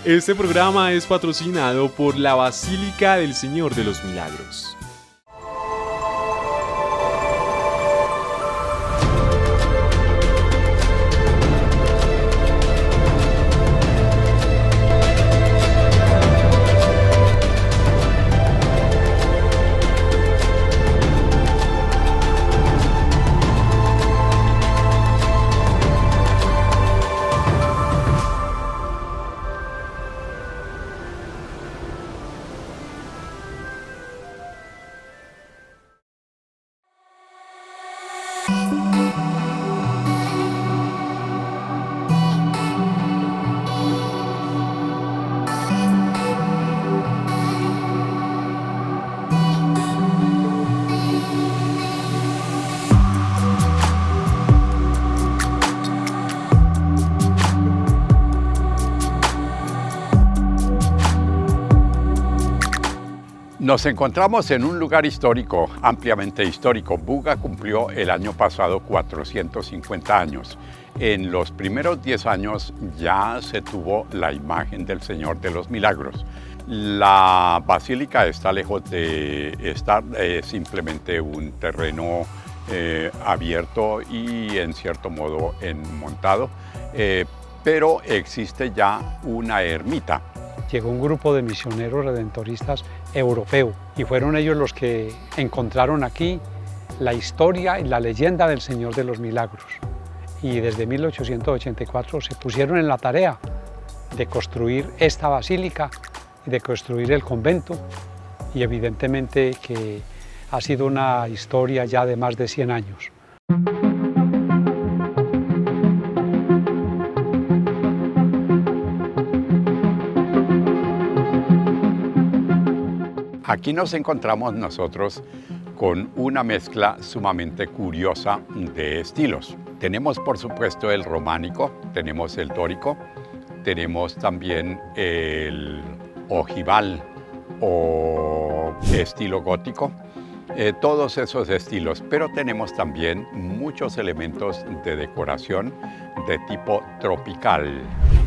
Este programa es patrocinado por la Basílica del Señor de los Milagros. Nos encontramos en un lugar histórico, ampliamente histórico. Buga cumplió el año pasado 450 años. En los primeros 10 años ya se tuvo la imagen del Señor de los Milagros. La basílica está lejos de estar, simplemente un terreno abierto y en cierto modo enmontado, pero existe ya una ermita. Llegó un grupo de misioneros redentoristas europeos y fueron ellos los que encontraron aquí la historia y la leyenda del Señor de los Milagros. Y desde 1884 se pusieron en la tarea de construir esta basílica y de construir el convento, y evidentemente que ha sido una historia ya de más de 100 años. Aquí nos encontramos nosotros con una mezcla sumamente curiosa de estilos. Tenemos por supuesto el románico, tenemos el dórico, tenemos también el ojival o estilo gótico, todos esos estilos, pero tenemos también muchos elementos de decoración de tipo tropical.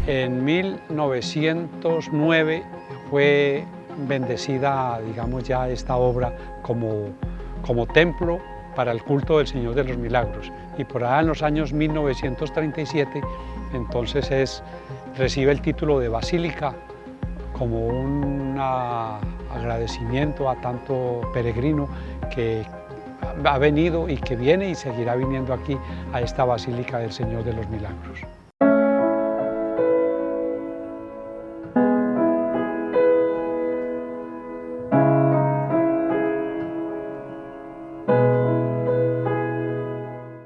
En 1909 fue bendecida, digamos, ya esta obra como templo para el culto del Señor de los Milagros, y por allá en los años 1937 entonces recibe el título de basílica como un agradecimiento a tanto peregrino que ha venido y que viene y seguirá viniendo aquí a esta basílica del Señor de los Milagros.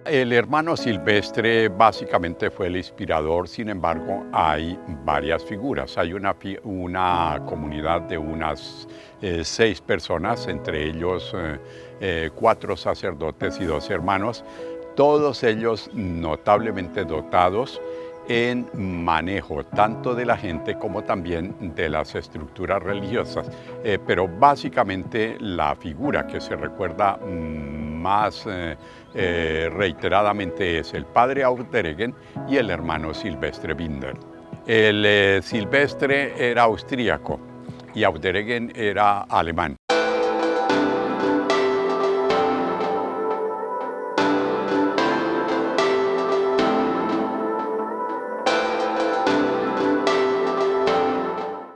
El hermano Silvestre básicamente fue el inspirador, sin embargo hay varias figuras. Hay una comunidad de unas 6 personas, entre ellos 4 sacerdotes y 2 hermanos, todos ellos notablemente dotados en manejo tanto de la gente como también de las estructuras religiosas, pero básicamente la figura que se recuerda más reiteradamente es el padre Auderghen y el hermano Silvestre Binder. El Silvestre era austríaco y Auderghen era alemán.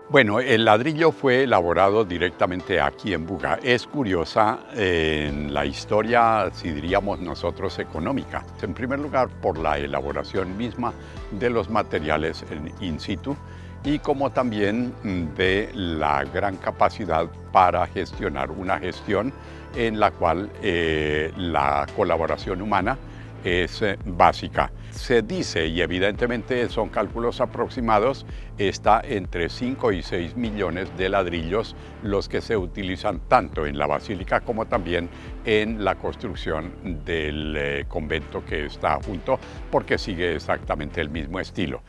Bueno, el ladrillo fue elaborado directamente aquí en Buga. Es curiosa en la historia, si diríamos nosotros, económica. En primer lugar, por la elaboración misma de los materiales in situ y como también de la gran capacidad para gestionar una gestión en la cual la colaboración humana es básica. Se dice, y evidentemente son cálculos aproximados, está entre 5 y 6 millones de ladrillos los que se utilizan tanto en la basílica como también en la construcción del convento que está junto, porque sigue exactamente el mismo estilo.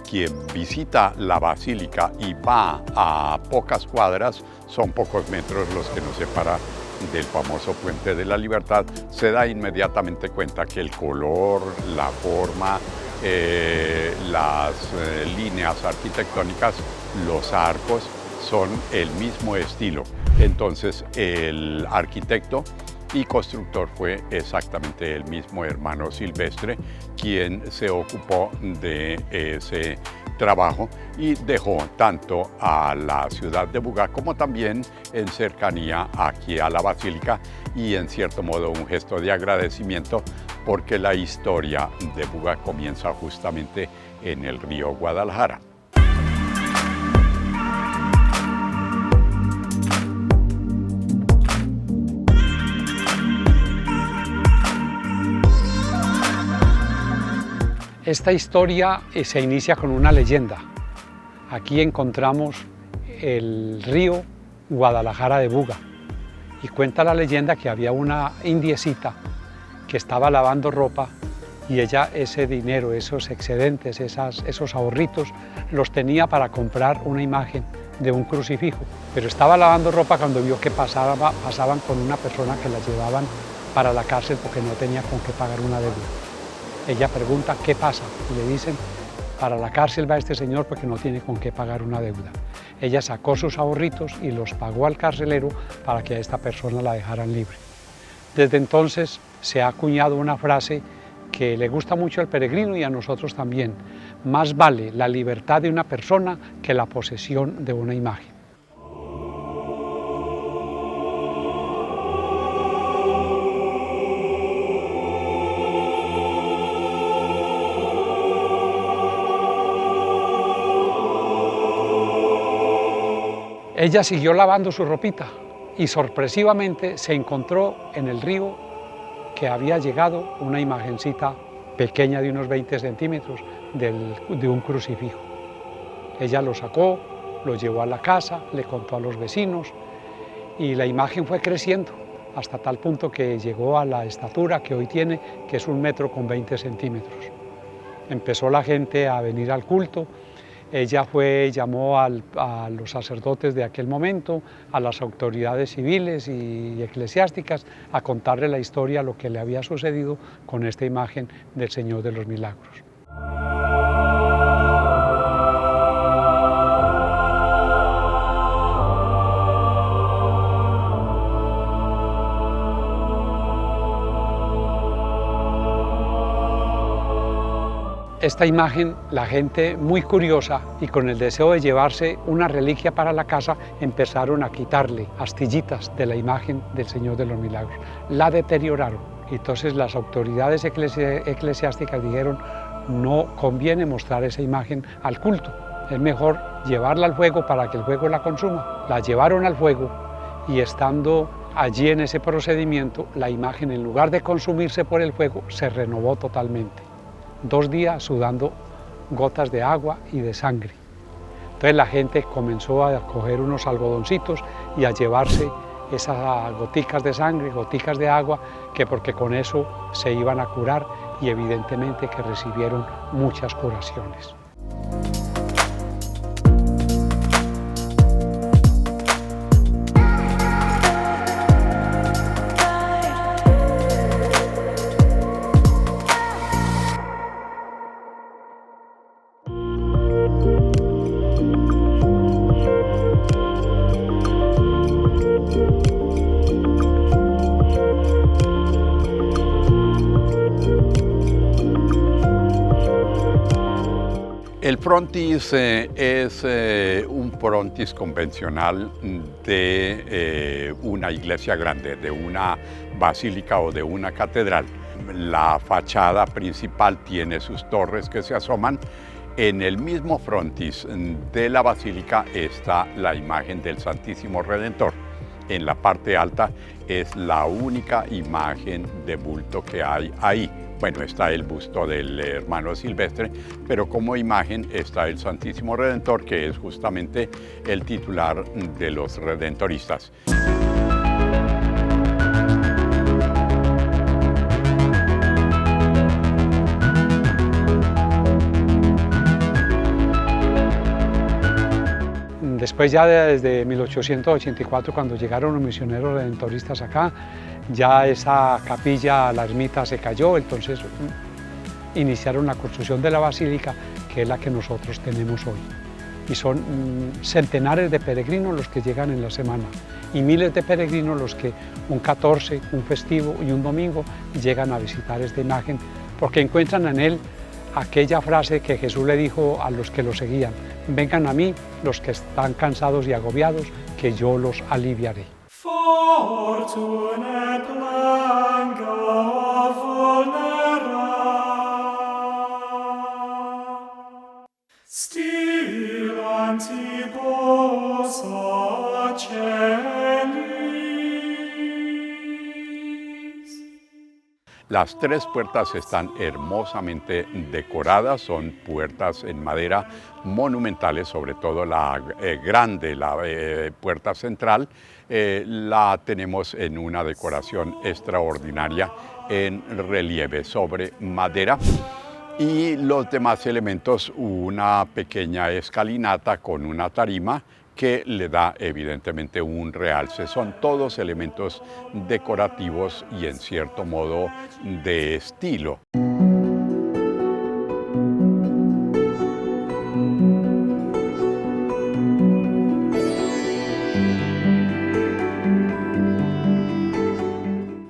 Quien visita la basílica y va a pocas cuadras, son pocos metros los que nos separan del famoso Puente de la Libertad, se da inmediatamente cuenta que el color, la forma, las líneas arquitectónicas, los arcos son el mismo estilo. Entonces el arquitecto y constructor fue exactamente el mismo Hermano Silvestre, quien se ocupó de ese trabajo y dejó tanto a la ciudad de Buga como también en cercanía aquí a la basílica, y en cierto modo un gesto de agradecimiento, porque la historia de Buga comienza justamente en el río Guadalajara. Esta historia se inicia con una leyenda. Aquí encontramos el río Guadalajara de Buga y cuenta la leyenda que había una indiecita que estaba lavando ropa y ella ese dinero, esos excedentes, esos ahorritos los tenía para comprar una imagen de un crucifijo. Pero estaba lavando ropa cuando vio que pasaban con una persona que la llevaban para la cárcel porque no tenía con qué pagar una deuda. Ella pregunta qué pasa y le dicen: para la cárcel va este señor porque no tiene con qué pagar una deuda. Ella sacó sus ahorritos y los pagó al carcelero para que a esta persona la dejaran libre. Desde entonces se ha acuñado una frase que le gusta mucho al peregrino y a nosotros también: más vale la libertad de una persona que la posesión de una imagen. Ella siguió lavando su ropita y sorpresivamente se encontró en el río que había llegado una imagencita pequeña de unos 20 centímetros de un crucifijo. Ella lo sacó, lo llevó a la casa, le contó a los vecinos y la imagen fue creciendo hasta tal punto que llegó a la estatura que hoy tiene, que es 1,20 m. Empezó la gente a venir al culto. Ella llamó a los sacerdotes de aquel momento, a las autoridades civiles y eclesiásticas, a contarle la historia, lo que le había sucedido con esta imagen del Señor de los Milagros. Esta imagen, la gente muy curiosa y con el deseo de llevarse una reliquia para la casa, empezaron a quitarle astillitas de la imagen del Señor de los Milagros. La deterioraron. Entonces las autoridades eclesiásticas dijeron: no conviene mostrar esa imagen al culto, es mejor llevarla al fuego para que el fuego la consuma. La llevaron al fuego y estando allí en ese procedimiento, la imagen, en lugar de consumirse por el fuego, se renovó totalmente. 2 días sudando gotas de agua y de sangre. Entonces la gente comenzó a coger unos algodoncitos y a llevarse esas goticas de sangre, goticas de agua, que porque con eso se iban a curar, y evidentemente que recibieron muchas curaciones. El frontis es un frontis convencional de una iglesia grande, de una basílica o de una catedral. La fachada principal tiene sus torres que se asoman. En el mismo frontis de la basílica está la imagen del Santísimo Redentor. En la parte alta es la única imagen de bulto que hay ahí. Bueno, está el busto del Hermano Silvestre, pero como imagen está el Santísimo Redentor, que es justamente el titular de los redentoristas. Después ya desde 1884, cuando llegaron los misioneros redentoristas acá, ya esa capilla, la ermita se cayó, entonces iniciaron la construcción de la basílica, que es la que nosotros tenemos hoy. Y son centenares de peregrinos los que llegan en la semana y miles de peregrinos los que un 14, un festivo y un domingo llegan a visitar esta imagen, porque encuentran en él aquella frase que Jesús le dijo a los que lo seguían: vengan a mí los que están cansados y agobiados, que yo los aliviaré. Las tres puertas están hermosamente decoradas, son puertas en madera monumentales, sobre todo la grande, la puerta central, la tenemos en una decoración extraordinaria en relieve sobre madera. Y los demás elementos, una pequeña escalinata con una tarima que le da evidentemente un realce. Son todos elementos decorativos y en cierto modo de estilo.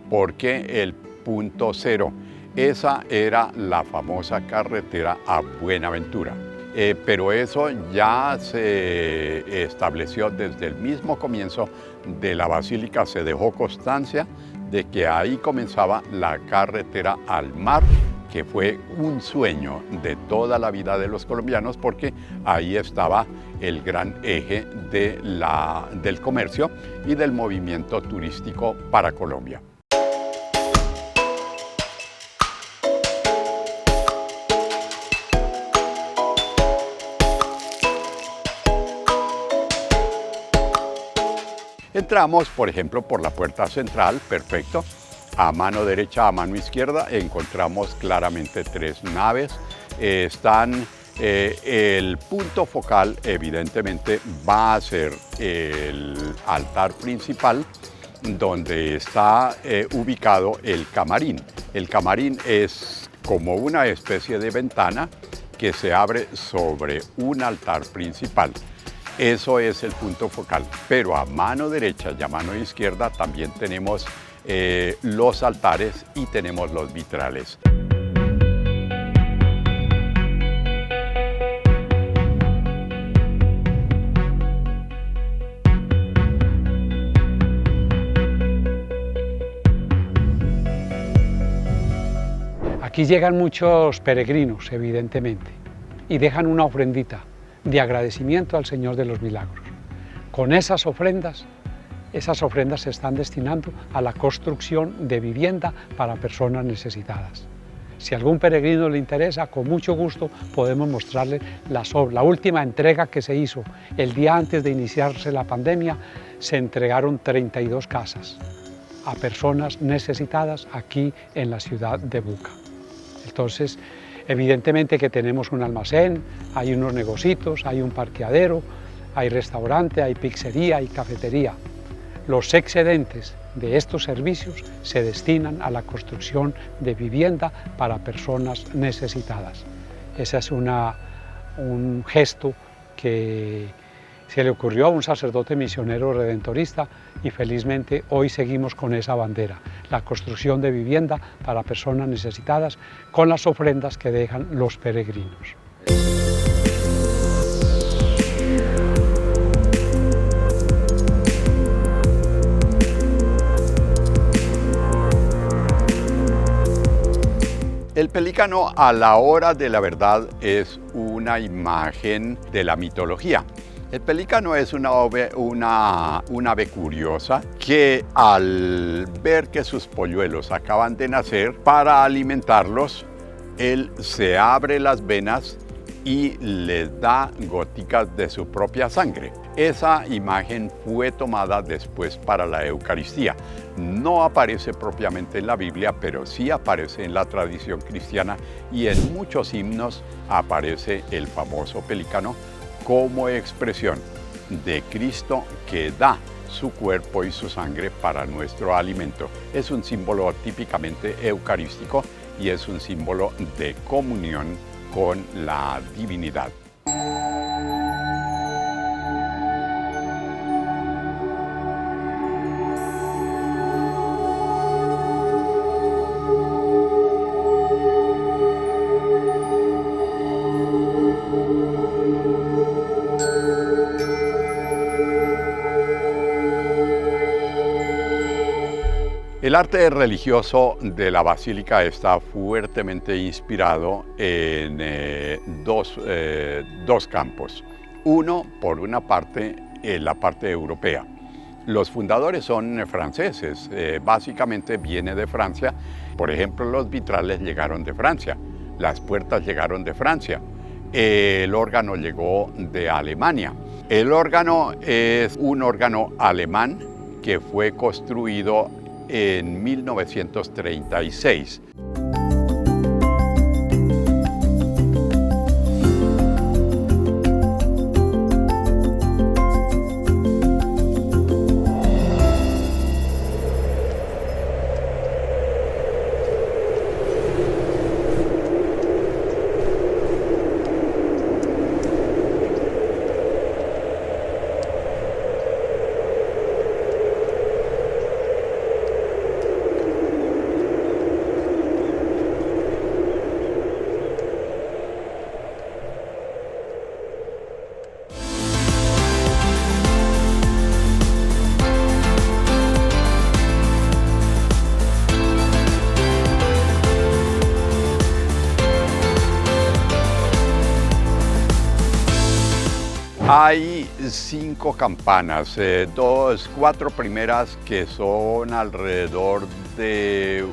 Porque el punto cero, esa era la famosa carretera a Buenaventura. Pero eso ya se estableció desde el mismo comienzo de la basílica, se dejó constancia de que ahí comenzaba la carretera al mar, que fue un sueño de toda la vida de los colombianos, porque ahí estaba el gran eje del comercio y del movimiento turístico para Colombia. Entramos, por ejemplo, por la puerta central, perfecto. A mano derecha, a mano izquierda, encontramos claramente tres naves. El punto focal, evidentemente, va a ser el altar principal, donde está ubicado el camarín. El camarín es como una especie de ventana que se abre sobre un altar principal. Eso es el punto focal, pero a mano derecha y a mano izquierda también tenemos los altares y tenemos los vitrales. Aquí llegan muchos peregrinos, evidentemente, y dejan una ofrendita de agradecimiento al Señor de los Milagros. Con esas ofrendas se están destinando a la construcción de vivienda para personas necesitadas. Si a algún peregrino le interesa, con mucho gusto podemos mostrarle la última entrega que se hizo. El día antes de iniciarse la pandemia se entregaron 32 casas a personas necesitadas aquí en la ciudad de Buga. Entonces, evidentemente que tenemos un almacén, hay unos negocios, hay un parqueadero, hay restaurante, hay pizzería, hay cafetería. Los excedentes de estos servicios se destinan a la construcción de vivienda para personas necesitadas. Ese es un gesto que se le ocurrió a un sacerdote misionero redentorista y felizmente hoy seguimos con esa bandera, la construcción de vivienda para personas necesitadas con las ofrendas que dejan los peregrinos. El pelícano a la hora de la verdad es una imagen de la mitología. El pelícano es una ave curiosa que al ver que sus polluelos acaban de nacer, para alimentarlos, él se abre las venas y les da goticas de su propia sangre. Esa imagen fue tomada después para la Eucaristía. No aparece propiamente en la Biblia, pero sí aparece en la tradición cristiana y en muchos himnos aparece el famoso pelícano como expresión de Cristo que da su cuerpo y su sangre para nuestro alimento. Es un símbolo típicamente eucarístico y es un símbolo de comunión con la divinidad. El arte religioso de la basílica está fuertemente inspirado en dos campos. Uno, por una parte, la parte europea. Los fundadores son franceses, básicamente viene de Francia. Por ejemplo, los vitrales llegaron de Francia, las puertas llegaron de Francia, el órgano llegó de Alemania. El órgano es un órgano alemán que fue construido en 1936. Hay 5 campanas, 4 primeras que son alrededor de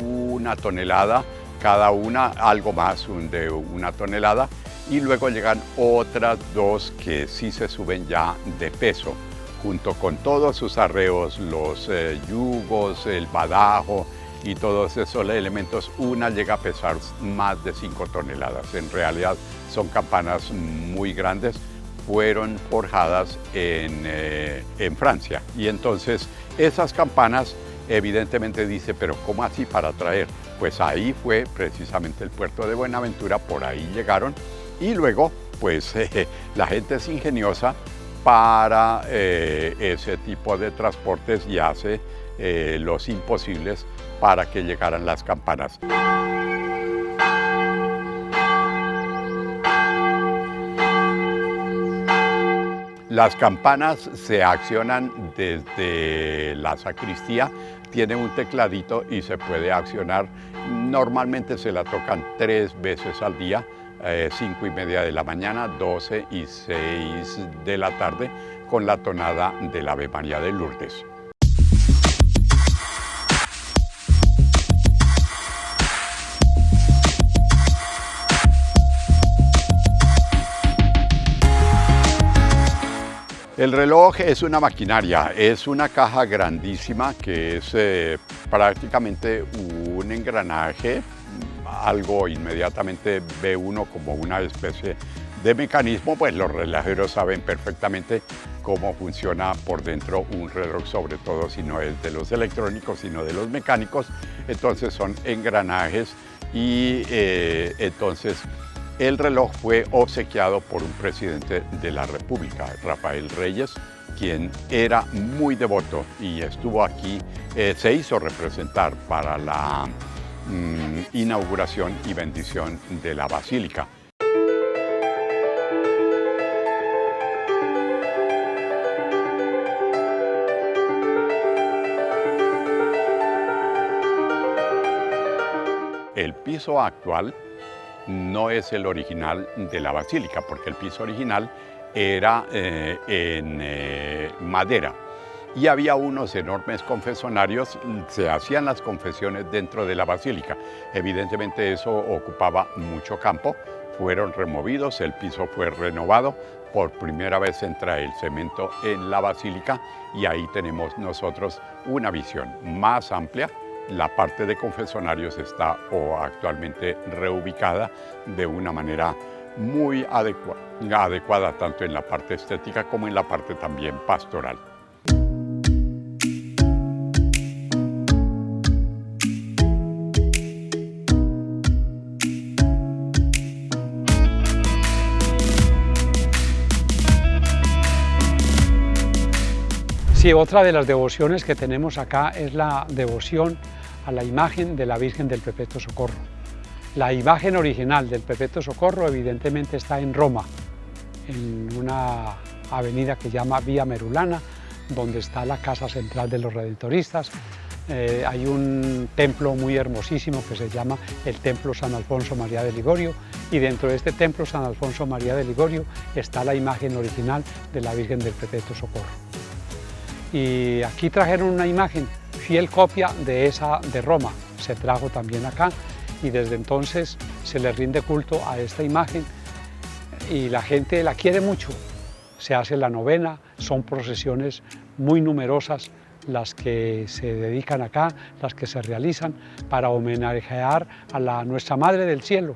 1 tonelada, cada una algo más de 1 tonelada, y luego llegan otras 2 que sí se suben ya de peso, junto con todos sus arreos, los yugos, el badajo y todos esos elementos. Una llega a pesar más de 5 toneladas. En realidad son campanas muy grandes. Fueron forjadas en Francia. Y entonces esas campanas evidentemente dice, pero ¿cómo así para traer? Pues ahí fue precisamente el puerto de Buenaventura, por ahí llegaron y luego pues la gente es ingeniosa para ese tipo de transportes y hace los imposibles para que llegaran las campanas. Las campanas se accionan desde la sacristía, tiene un tecladito y se puede accionar. Normalmente se la tocan 3 veces al día, 5:30 de la mañana, 12 y 6 de la tarde, con la tonada del Ave María de Lourdes. El reloj es una maquinaria, es una caja grandísima que es prácticamente un engranaje, algo inmediatamente ve uno como una especie de mecanismo, pues los relojeros saben perfectamente cómo funciona por dentro un reloj, sobre todo si no es de los electrónicos, sino de los mecánicos. Entonces son engranajes y entonces el reloj fue obsequiado por un presidente de la República, Rafael Reyes, quien era muy devoto y estuvo aquí, se hizo representar para la inauguración y bendición de la basílica. El piso actual no es el original de la basílica, porque el piso original era en madera y había unos enormes confesonarios, se hacían las confesiones dentro de la basílica. Evidentemente eso ocupaba mucho campo, fueron removidos, el piso fue renovado, por primera vez entra el cemento en la basílica y ahí tenemos nosotros una visión más amplia. La parte de confesonarios está actualmente reubicada de una manera muy adecuada tanto en la parte estética como en la parte también pastoral. Sí, otra de las devociones que tenemos acá es la devoción a la imagen de la Virgen del Perpetuo Socorro. La imagen original del Perpetuo Socorro evidentemente está en Roma, en una avenida que se llama Vía Merulana, donde está la casa central de los redentoristas. Hay un templo muy hermosísimo que se llama el Templo San Alfonso María de Ligorio, y dentro de este Templo San Alfonso María de Ligorio está la imagen original de la Virgen del Perpetuo Socorro. Y aquí trajeron una imagen, fiel copia de esa de Roma, se trajo también acá, y desde entonces se le rinde culto a esta imagen y la gente la quiere mucho. Se hace la novena, son procesiones muy numerosas las que se dedican acá, las que se realizan para homenajear a nuestra Madre del Cielo,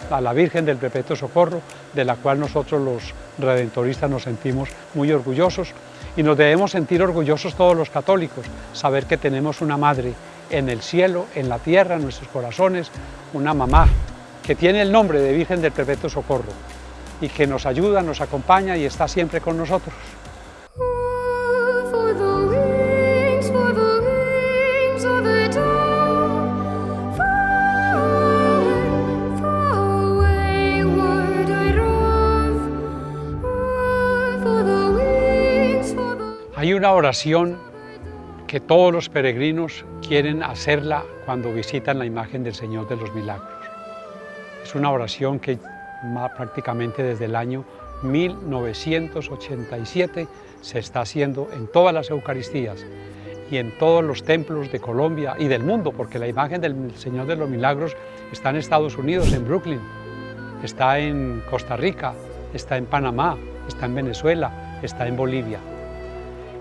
a la Virgen del Perpetuo Socorro, de la cual nosotros los redentoristas nos sentimos muy orgullosos, y nos debemos sentir orgullosos todos los católicos, saber que tenemos una Madre en el cielo, en la tierra, en nuestros corazones, una mamá que tiene el nombre de Virgen del Perpetuo Socorro y que nos ayuda, nos acompaña y está siempre con nosotros. Hay una oración que todos los peregrinos quieren hacerla cuando visitan la imagen del Señor de los Milagros. Es una oración que prácticamente desde el año 1987 se está haciendo en todas las Eucaristías y en todos los templos de Colombia y del mundo, porque la imagen del Señor de los Milagros está en Estados Unidos, en Brooklyn, está en Costa Rica, está en Panamá, está en Venezuela, está en Bolivia.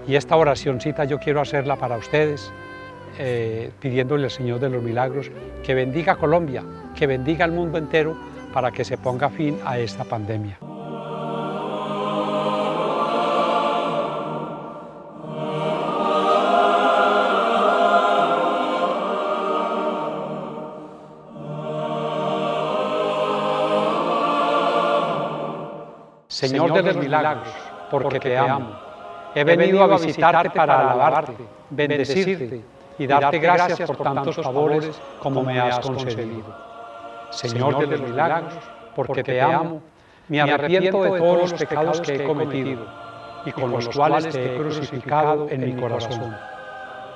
Y esta oracioncita yo quiero hacerla para ustedes, pidiéndole al Señor de los Milagros que bendiga a Colombia, que bendiga al mundo entero para que se ponga fin a esta pandemia. Señor de los Milagros, porque te amo. He venido a visitarte para alabarte, bendecirte y darte gracias por tantos favores como me has concedido. Señor de los Milagros, porque te amo, me arrepiento de todos los pecados que he cometido y con los cuales te he crucificado en mi corazón.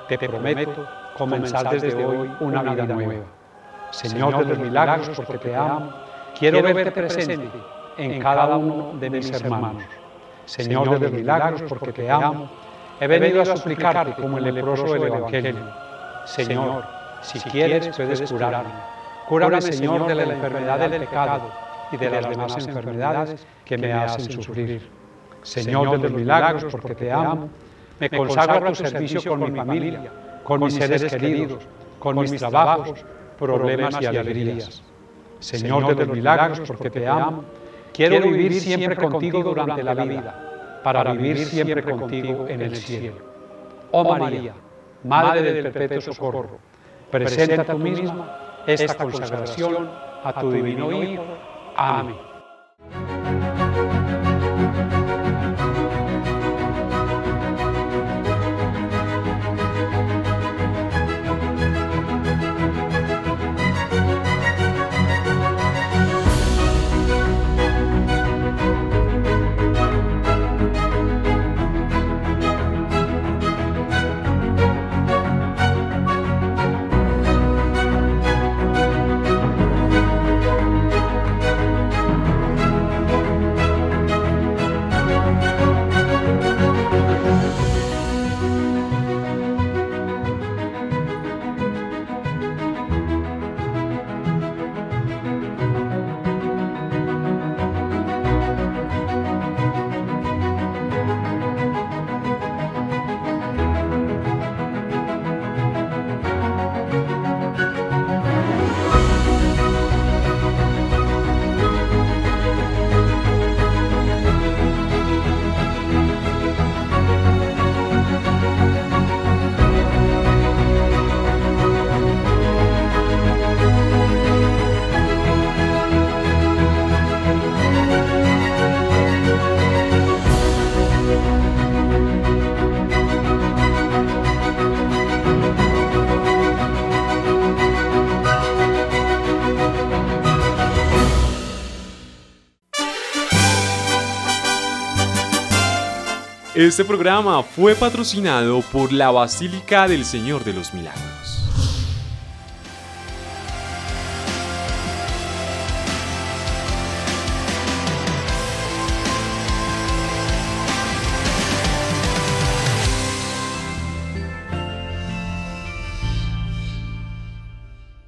Te prometo comenzar desde hoy una vida nueva. Señor de los Milagros, porque te amo, quiero verte presente en cada uno de mis hermanos. Señor de los Milagros, porque te amo, he venido a suplicarte como el leproso del Evangelio. Señor, si quieres puedes curarme. Cúrame, Señor, de la enfermedad del pecado y de las demás enfermedades que me hacen sufrir. Señor de los Milagros, porque te amo, me consagro a tu servicio con mi familia, con mis seres queridos, con mis trabajos, problemas y alegrías. Señor de los Milagros, porque te amo, quiero vivir siempre contigo durante la vida, para vivir siempre contigo en el cielo. Oh María, Madre del Perpetuo Socorro, presenta tú misma esta consagración a tu divino Hijo. Amén. Este programa fue patrocinado por la Basílica del Señor de los Milagros.